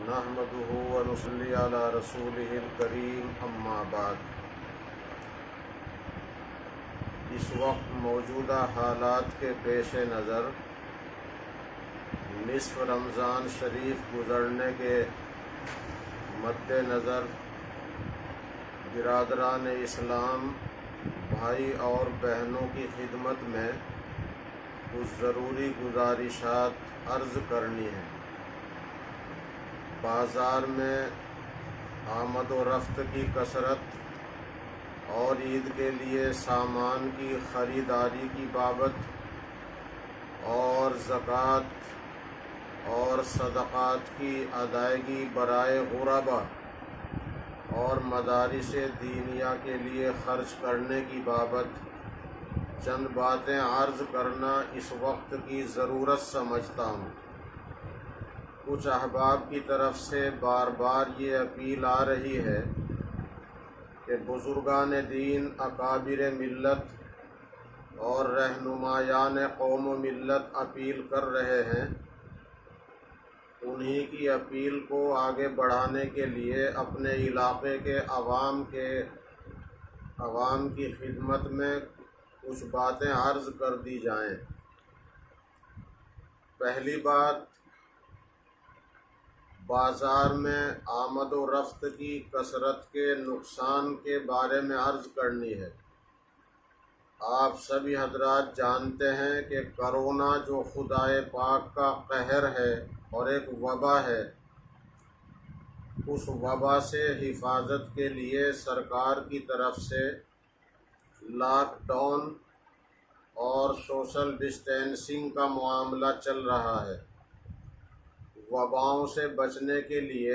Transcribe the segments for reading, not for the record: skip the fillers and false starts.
نحمده ونصلي على رسوله الكريم اما بعد۔ اس وقت موجودہ حالات کے پیش نظر نصف رمضان شریف گزرنے کے مد نظر برادران اسلام بھائی اور بہنوں کی خدمت میں کچھ ضروری گزارشات عرض کرنی ہیں۔ بازار میں آمد و رفت کی کثرت اور عید کے لیے سامان کی خریداری کی بابت اور زکوٰۃ اور صدقات کی ادائیگی برائے غرباء اور مدارس دینیہ کے لیے خرچ کرنے کی بابت چند باتیں عرض کرنا اس وقت کی ضرورت سمجھتا ہوں۔ کچھ احباب کی طرف سے بار بار یہ اپیل آ رہی ہے کہ بزرگان دین، اکابر ملت اور رہنمایان قوم و ملت اپیل کر رہے ہیں۔ انہی کی اپیل کو آگے بڑھانے کے لیے اپنے علاقے کے عوام کی خدمت میں کچھ باتیں عرض کر دی جائیں۔ پہلی بات، بازار میں آمد و رفت کی کثرت کے نقصان کے بارے میں عرض کرنی ہے۔ آپ سبھی حضرات جانتے ہیں کہ کرونا جو خدائے پاک کا قہر ہے اور ایک وبا ہے، اس وبا سے حفاظت کے لیے سرکار کی طرف سے لاک ڈاؤن اور سوشل ڈسٹینسنگ کا معاملہ چل رہا ہے۔ وباؤں سے بچنے کے لیے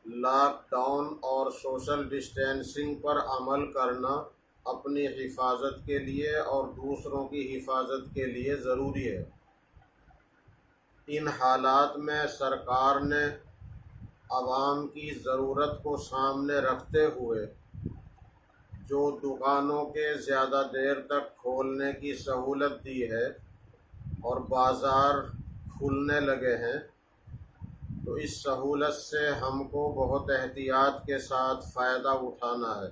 لاک ڈاؤن اور سوشل ڈسٹینسنگ پر عمل کرنا اپنی حفاظت کے لیے اور دوسروں کی حفاظت کے لیے ضروری ہے۔ ان حالات میں سرکار نے عوام کی ضرورت کو سامنے رکھتے ہوئے جو دکانوں کے زیادہ دیر تک کھولنے کی سہولت دی ہے اور بازار کھلنے لگے ہیں، تو اس سہولت سے ہم کو بہت احتیاط کے ساتھ فائدہ اٹھانا ہے۔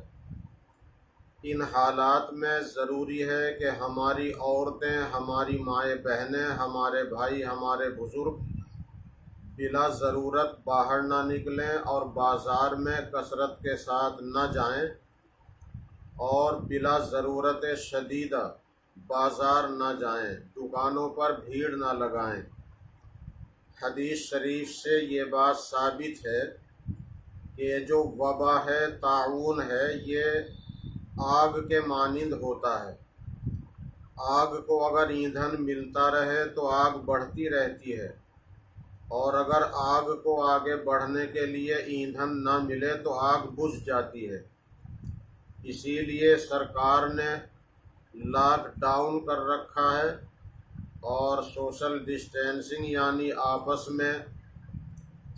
ان حالات میں ضروری ہے کہ ہماری عورتیں، ہماری مائیں بہنیں، ہمارے بھائی، ہمارے بزرگ بلا ضرورت باہر نہ نکلیں اور بازار میں کثرت کے ساتھ نہ جائیں اور بلا ضرورت شدیدہ بازار نہ جائیں، دکانوں پر بھیڑ نہ لگائیں۔ حدیث شریف سے یہ بات ثابت ہے کہ یہ جو وبا ہے، طاعون ہے، یہ آگ کے مانند ہوتا ہے۔ آگ کو اگر ایندھن ملتا رہے تو آگ بڑھتی رہتی ہے، اور اگر آگ کو آگے بڑھنے کے لیے ایندھن نہ ملے تو آگ بجھ جاتی ہے۔ اسی لیے سرکار نے لاک ڈاؤن کر رکھا ہے اور سوشل ڈسٹینسنگ یعنی آپس میں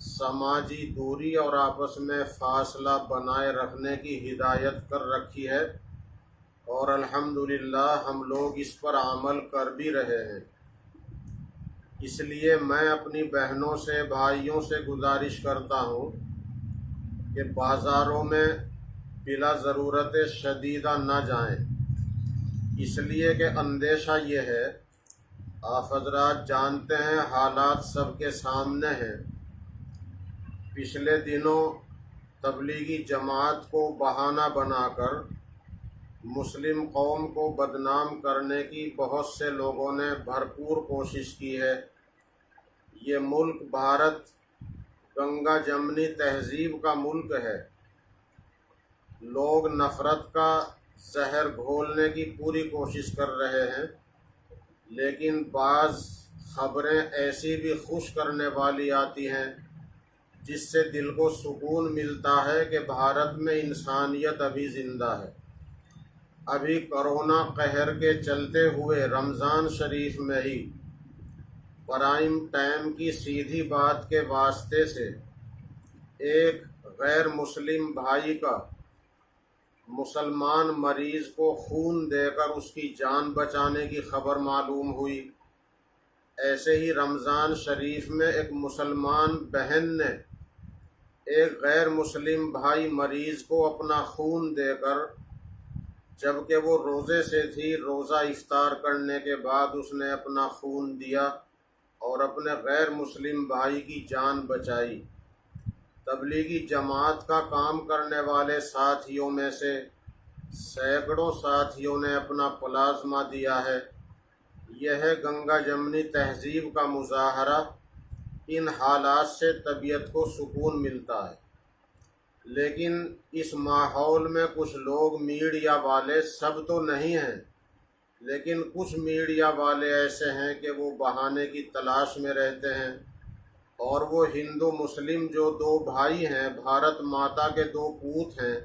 سماجی دوری اور آپس میں فاصلہ بنائے رکھنے کی ہدایت کر رکھی ہے، اور الحمدللہ ہم لوگ اس پر عمل کر بھی رہے ہیں۔ اس لیے میں اپنی بہنوں سے، بھائیوں سے گزارش کرتا ہوں کہ بازاروں میں بلا ضرورت شدیدہ نہ جائیں، اس لیے کہ اندیشہ یہ ہے، آپ حضرات جانتے ہیں، حالات سب کے سامنے ہیں۔ پچھلے دنوں تبلیغی جماعت کو بہانہ بنا کر مسلم قوم کو بدنام کرنے کی بہت سے لوگوں نے بھرپور کوشش کی ہے۔ یہ ملک بھارت گنگا جمنی تہذیب کا ملک ہے۔ لوگ نفرت کا زہر گھولنے کی پوری کوشش کر رہے ہیں، لیکن بعض خبریں ایسی بھی خوش کرنے والی آتی ہیں جس سے دل کو سکون ملتا ہے کہ بھارت میں انسانیت ابھی زندہ ہے۔ ابھی کرونا قہر کے چلتے ہوئے رمضان شریف میں ہی پرائم ٹائم کی سیدھی بات کے واسطے سے ایک غیر مسلم بھائی کا مسلمان مریض کو خون دے کر اس کی جان بچانے کی خبر معلوم ہوئی۔ ایسے ہی رمضان شریف میں ایک مسلمان بہن نے ایک غیر مسلم بھائی مریض کو اپنا خون دے کر، جبکہ وہ روزے سے تھی، روزہ افطار کرنے کے بعد اس نے اپنا خون دیا اور اپنے غیر مسلم بھائی کی جان بچائی۔ تبلیغی جماعت کا کام کرنے والے ساتھیوں میں سے سینکڑوں ساتھیوں نے اپنا پلازمہ دیا ہے۔ یہ ہے گنگا جمنی تہذیب کا مظاہرہ۔ ان حالات سے طبیعت کو سکون ملتا ہے، لیکن اس ماحول میں کچھ لوگ میڈیا والے، سب تو نہیں ہیں لیکن کچھ میڈیا والے ایسے ہیں کہ وہ بہانے کی تلاش میں رہتے ہیں، اور وہ ہندو مسلم جو دو بھائی ہیں، بھارت ماتا کے دو پوت ہیں،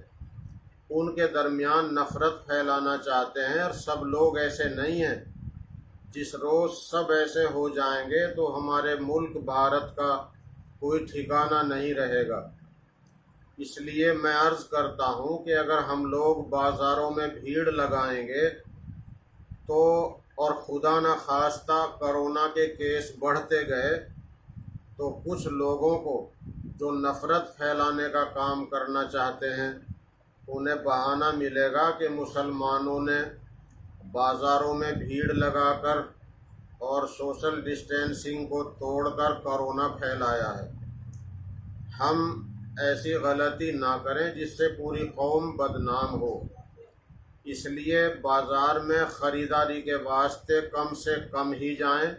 ان کے درمیان نفرت پھیلانا چاہتے ہیں۔ اور سب لوگ ایسے نہیں ہیں۔ جس روز سب ایسے ہو جائیں گے تو ہمارے ملک بھارت کا کوئی ٹھکانہ نہیں رہے گا۔ اس لیے میں عرض کرتا ہوں کہ اگر ہم لوگ بازاروں میں بھیڑ لگائیں گے تو، اور خدا نخواستہ کرونا کے کیس بڑھتے گئے، تو کچھ لوگوں کو جو نفرت پھیلانے کا کام کرنا چاہتے ہیں، انہیں بہانہ ملے گا کہ مسلمانوں نے بازاروں میں بھیڑ لگا کر اور سوشل ڈسٹینسنگ کو توڑ کر کرونا پھیلایا ہے۔ ہم ایسی غلطی نہ کریں جس سے پوری قوم بدنام ہو۔ اس لیے بازار میں خریداری کے واسطے کم سے کم ہی جائیں،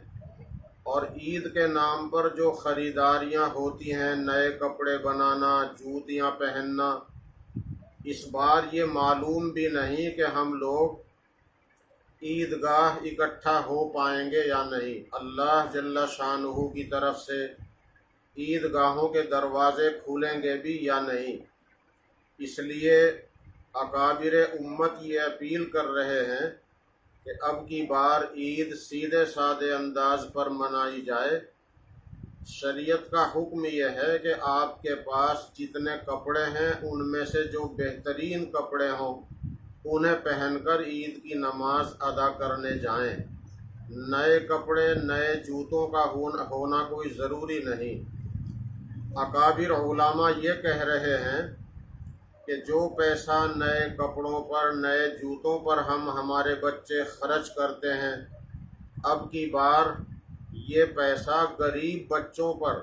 اور عید کے نام پر جو خریداریاں ہوتی ہیں، نئے کپڑے بنانا، جوتیاں پہننا، اس بار یہ معلوم بھی نہیں کہ ہم لوگ عیدگاہ اکٹھا ہو پائیں گے یا نہیں۔ اللہ جل شانہ کی طرف سے عیدگاہوں کے دروازے کھولیں گے بھی یا نہیں۔ اس لیے اکابر امت یہ اپیل کر رہے ہیں کہ اب کی بار عید سیدھے سادے انداز پر منائی جائے۔ شریعت کا حکم یہ ہے کہ آپ کے پاس جتنے کپڑے ہیں ان میں سے جو بہترین کپڑے ہوں انہیں پہن کر عید کی نماز ادا کرنے جائیں۔ نئے کپڑے، نئے جوتوں کا ہونا کوئی ضروری نہیں۔ اکابر علماء یہ کہہ رہے ہیں کہ جو پیسہ نئے کپڑوں پر، نئے جوتوں پر ہم ہمارے بچے خرچ کرتے ہیں، اب کی بار یہ پیسہ غریب بچوں پر،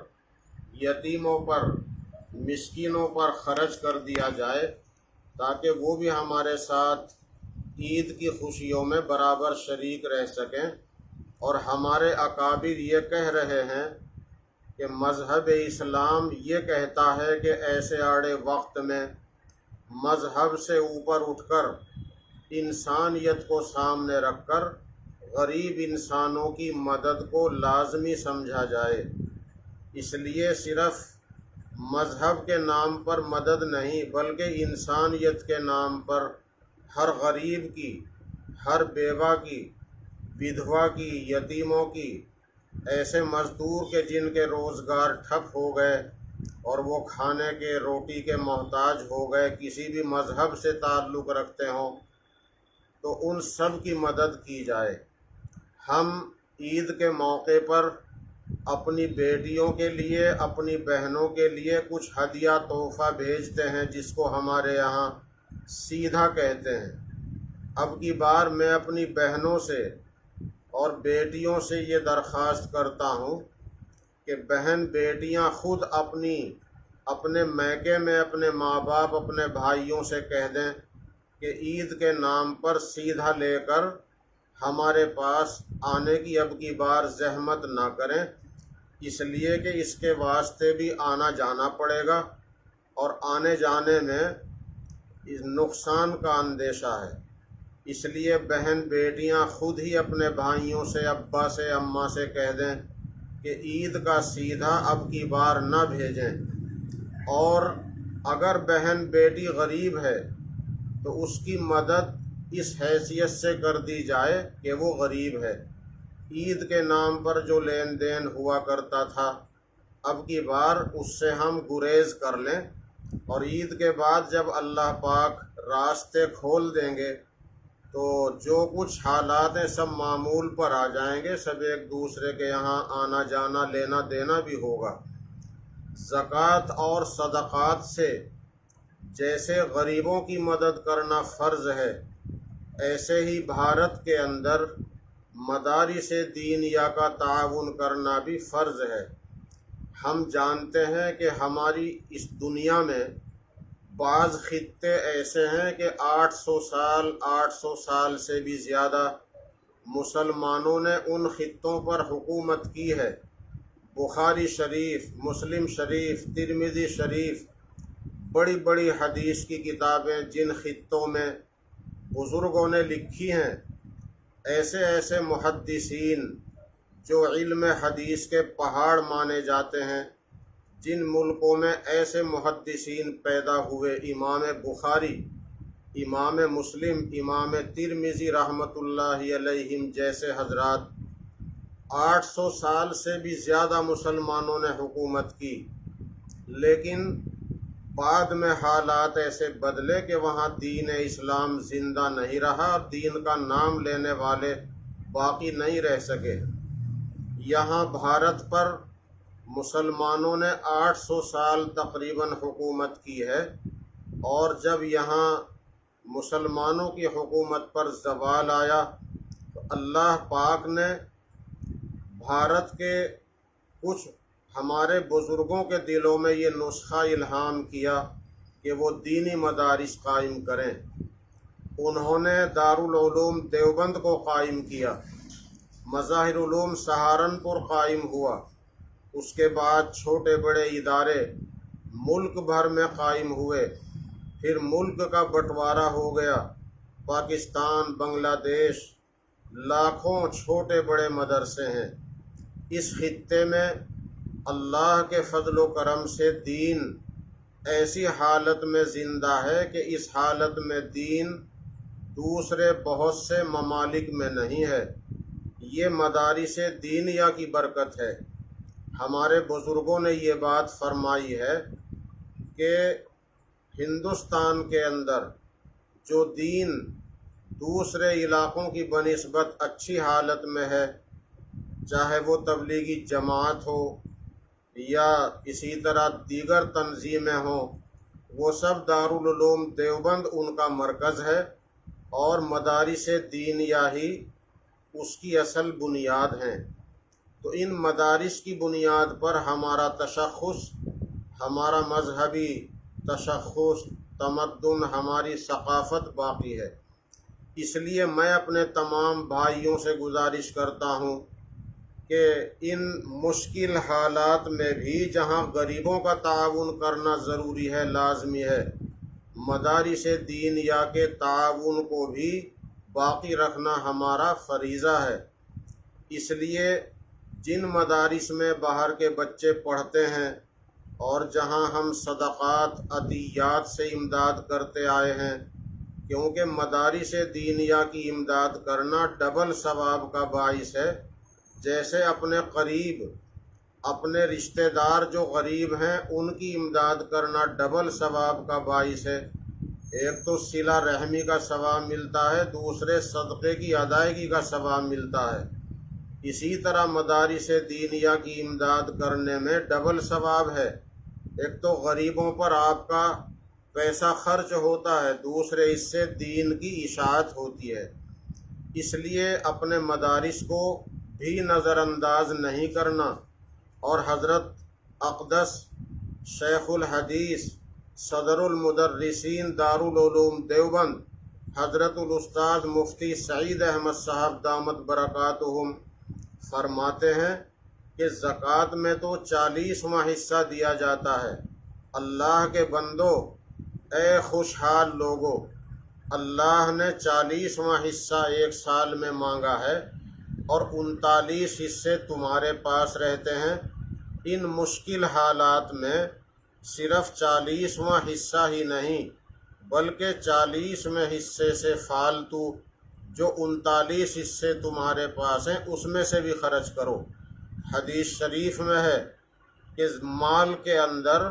یتیموں پر، مسکینوں پر خرچ کر دیا جائے، تاکہ وہ بھی ہمارے ساتھ عید کی خوشیوں میں برابر شریک رہ سکیں۔ اور ہمارے اکابر یہ کہہ رہے ہیں کہ مذہب اسلام یہ کہتا ہے کہ ایسے آڑے وقت میں مذہب سے اوپر اٹھ کر انسانیت کو سامنے رکھ کر غریب انسانوں کی مدد کو لازمی سمجھا جائے۔ اس لیے صرف مذہب کے نام پر مدد نہیں، بلکہ انسانیت کے نام پر ہر غریب کی، ہر بیوہ کی، ودھوا کی، یتیموں کی، ایسے مزدور کے جن کے روزگار ٹھپ ہو گئے اور وہ کھانے کے، روٹی کے محتاج ہو گئے، کسی بھی مذہب سے تعلق رکھتے ہوں، تو ان سب کی مدد کی جائے۔ ہم عید کے موقع پر اپنی بیٹیوں کے لیے، اپنی بہنوں کے لیے کچھ ہدیہ تحفہ بھیجتے ہیں، جس کو ہمارے یہاں سیدھا کہتے ہیں۔ اب کی بار میں اپنی بہنوں سے اور بیٹیوں سے یہ درخواست کرتا ہوں کہ بہن بیٹیاں خود اپنے میکے میں اپنے ماں باپ، اپنے بھائیوں سے کہہ دیں کہ عید کے نام پر سیدھا لے کر ہمارے پاس آنے کی اب کی بار زحمت نہ کریں، اس لیے کہ اس کے واسطے بھی آنا جانا پڑے گا، اور آنے جانے میں اس نقصان کا اندیشہ ہے۔ اس لیے بہن بیٹیاں خود ہی اپنے بھائیوں سے، ابا سے، اماں سے کہہ دیں کہ عید کا سیدھا اب کی بار نہ بھیجیں۔ اور اگر بہن بیٹی غریب ہے تو اس کی مدد اس حیثیت سے کر دی جائے کہ وہ غریب ہے۔ عید کے نام پر جو لین دین ہوا کرتا تھا، اب کی بار اس سے ہم گریز کر لیں، اور عید کے بعد جب اللہ پاک راستے کھول دیں گے تو جو کچھ حالات ہیں سب معمول پر آ جائیں گے، سب ایک دوسرے کے یہاں آنا جانا لینا دینا بھی ہوگا۔ زکوٰۃ اور صدقات سے جیسے غریبوں کی مدد کرنا فرض ہے، ایسے ہی بھارت کے اندر مدارس دینیہ کا تعاون کرنا بھی فرض ہے۔ ہم جانتے ہیں کہ ہماری اس دنیا میں بعض خطے ایسے ہیں کہ 800 سال سے بھی زیادہ مسلمانوں نے ان خطوں پر حکومت کی ہے۔ بخاری شریف، مسلم شریف، ترمذی شریف، بڑی بڑی حدیث کی کتابیں جن خطوں میں بزرگوں نے لکھی ہیں، ایسے ایسے محدثین جو علم حدیث کے پہاڑ مانے جاتے ہیں، جن ملکوں میں ایسے محدثین پیدا ہوئے، امام بخاری، امام مسلم، امام ترمذی رحمۃ اللہ علیہم جیسے حضرات، 800 سال سے بھی زیادہ مسلمانوں نے حکومت کی، لیکن بعد میں حالات ایسے بدلے کہ وہاں دین اسلام زندہ نہیں رہا، دین کا نام لینے والے باقی نہیں رہ سکے۔ یہاں بھارت پر مسلمانوں نے 800 سال تقریباً حکومت کی ہے، اور جب یہاں مسلمانوں کی حکومت پر زوال آیا تو اللہ پاک نے بھارت کے کچھ ہمارے بزرگوں کے دلوں میں یہ نسخہ الہام کیا کہ وہ دینی مدارس قائم کریں۔ انہوں نے دارالعلوم دیوبند کو قائم کیا، مظاہر علوم سہارنپور قائم ہوا، اس کے بعد چھوٹے بڑے ادارے ملک بھر میں قائم ہوئے، پھر ملک کا بٹوارا ہو گیا، پاکستان، بنگلہ دیش، لاکھوں چھوٹے بڑے مدرسے ہیں۔ اس خطے میں اللہ کے فضل و کرم سے دین ایسی حالت میں زندہ ہے کہ اس حالت میں دین دوسرے بہت سے ممالک میں نہیں ہے۔ یہ مدارس دینیہ کی برکت ہے۔ ہمارے بزرگوں نے یہ بات فرمائی ہے کہ ہندوستان کے اندر جو دین دوسرے علاقوں کی بنسبت اچھی حالت میں ہے، چاہے وہ تبلیغی جماعت ہو یا اسی طرح دیگر تنظیمیں ہوں، وہ سب دارالعلوم دیوبند ان کا مرکز ہے، اور مدارس دینیہ ہی اس کی اصل بنیاد ہیں۔ تو ان مدارس کی بنیاد پر ہمارا تشخص، ہمارا مذہبی تشخص، تمدن، ہماری ثقافت باقی ہے۔ اس لیے میں اپنے تمام بھائیوں سے گزارش کرتا ہوں کہ ان مشکل حالات میں بھی جہاں غریبوں کا تعاون کرنا ضروری ہے، لازمی ہے، مدارس دینیہ کے تعاون کو بھی باقی رکھنا ہمارا فریضہ ہے۔ اس لیے جن مدارس میں باہر کے بچے پڑھتے ہیں اور جہاں ہم صدقات، عطیات سے امداد کرتے آئے ہیں، کیونکہ مدارس دینیہ کی امداد کرنا ڈبل ثواب کا باعث ہے۔ جیسے اپنے قریب، اپنے رشتہ دار جو غریب ہیں ان کی امداد کرنا ڈبل ثواب کا باعث ہے، ایک تو صلہ رحمی کا ثواب ملتا ہے، دوسرے صدقے کی ادائیگی کا ثواب ملتا ہے۔ اسی طرح مدارس دینیہ کی امداد کرنے میں ڈبل ثواب ہے، ایک تو غریبوں پر آپ کا پیسہ خرچ ہوتا ہے، دوسرے اس سے دین کی اشاعت ہوتی ہے۔ اس لیے اپنے مدارس کو بھی نظر انداز نہیں کرنا، اور حضرت اقدس شیخ الحدیث صدر المدرسین دارالعلوم دیوبند حضرت الاستاذ مفتی سعید احمد صاحب دامت برکاتہم فرماتے ہیں کہ زکوٰۃ میں تو 40واں حصہ دیا جاتا ہے۔ اللہ کے بندو، اے خوشحال لوگو، اللہ نے 40واں حصہ ایک سال میں مانگا ہے، اور 39 حصے تمہارے پاس رہتے ہیں۔ ان مشکل حالات میں صرف 40واں حصہ ہی نہیں بلکہ 40ویں حصے سے فالتو جو 39 حصے تمہارے پاس ہیں اس میں سے بھی خرچ کرو۔ حدیث شریف میں ہے کہ مال کے اندر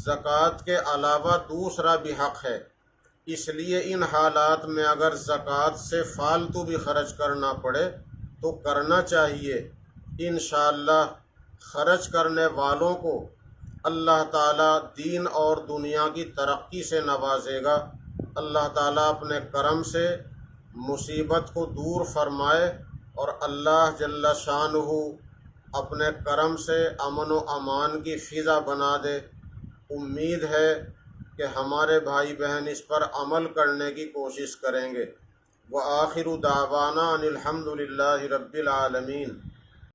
زکوٰۃ کے علاوہ دوسرا بھی حق ہے، اس لیے ان حالات میں اگر زکوٰۃ سے فالتو بھی خرچ کرنا پڑے تو کرنا چاہیے۔ انشاءاللہ خرچ کرنے والوں کو اللہ تعالیٰ دین اور دنیا کی ترقی سے نوازے گا۔ اللہ تعالیٰ اپنے کرم سے مصیبت کو دور فرمائے، اور اللہ جل شانہ اپنے کرم سے امن و امان کی فضا بنا دے۔ امید ہے کہ ہمارے بھائی بہن اس پر عمل کرنے کی کوشش کریں گے۔ وآخر دعوانا ان الحمد للہ رب العالمین۔